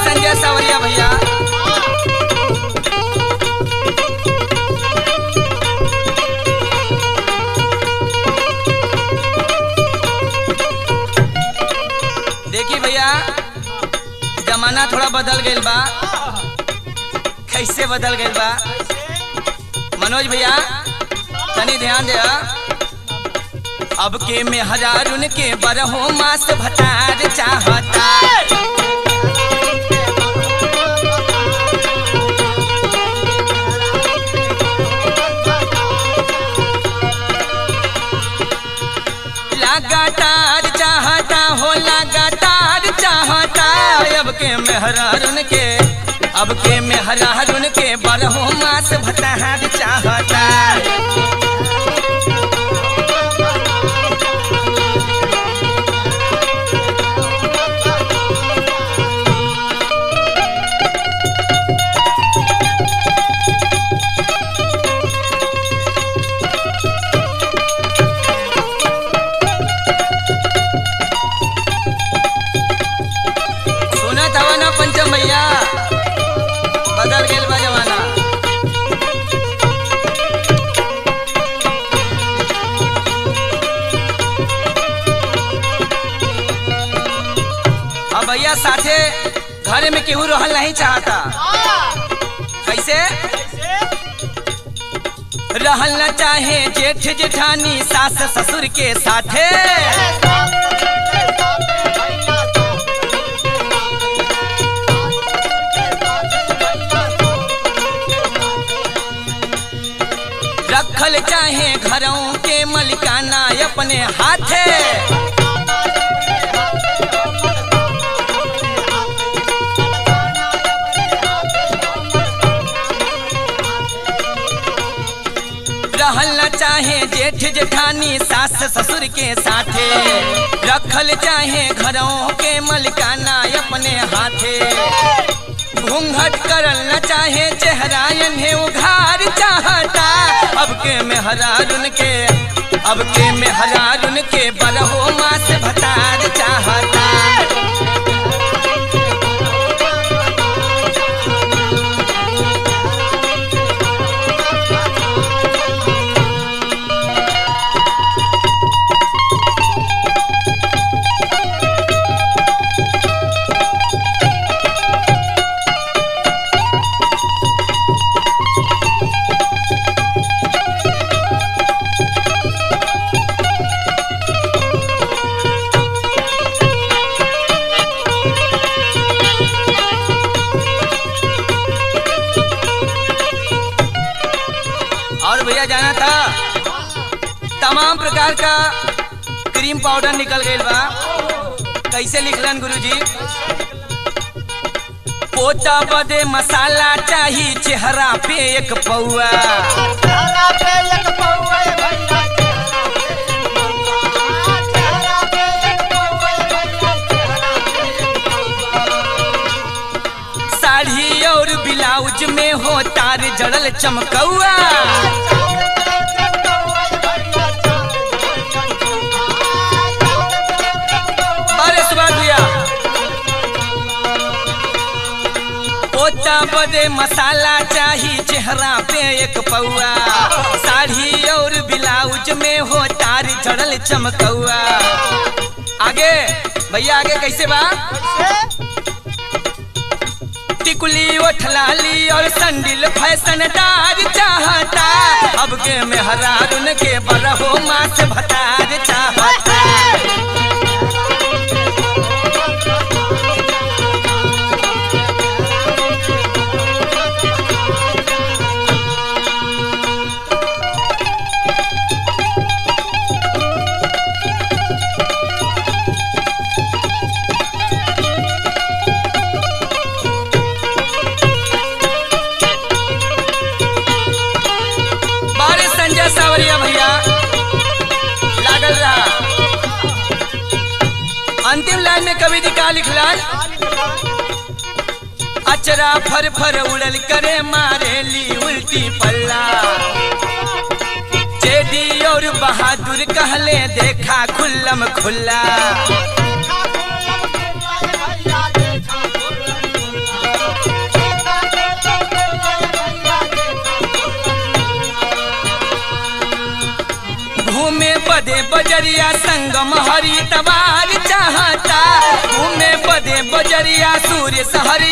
संजय सावरिया भैया। देखी भैया जमाना थोड़ा बदल गइल बा। कैसे बदल गइल बा मनोज भैया तनी ध्यान दे। अब के में हजारुन के बरहो मास भतार चाहता। लगातार चाहता हो लगातार चाहता। अब के मेहरारुन के अब के मेहरारुन के बरहो मास भतार चाहता। पंचम भैया बदल गया बा जमाना। अब भैया साथे घर में केहू रहल नहीं चाहता। कैसे रहल न चाहे जेठ जेठानी सास ससुर के साथे। रखल चाहे घरों के मलिकाना अपने हाथे। रहल न चाहे जेठ जेठानी सास ससुर के साथे। रखल चाहे घरों के मलिकाना अपने हाथे। घूंघट करल न चाहे चेहरा इन्हें उघार चाहता। अब के मेहरारुन के बरहो मास भतार चाहता। और भैया जाना था तमाम प्रकार का क्रीम पाउडर निकल गई बा। कैसे लिखलन गुरुजी। पोता बदे मसाला चाहिए चेहरा पे एक पौआ। साड़ी और ब्लाउज में हो तार जड़ल चमकौआ। पोता बदे मसाला चाहिए चेहरा पे एक पौआ। साड़ी और ब्लाउज में हो तार जड़ल चमकौआ। आगे भैया आगे कैसे बा। टिकुली ओठलाली और संडिल फैशनदार चाहता। अब के मेहरारुन के बरहो मास भतार चाहता। संजय सावरिया भैया लागल रहा। अंतिम लाइन में कवि जी का लिखला। अचरा फर फर उड़ल करे मारेली उल्टी पल्ला। जेडी और बहादुर कहले देखा खुल्लम खुल्ला। नजरिया सूर्य सहर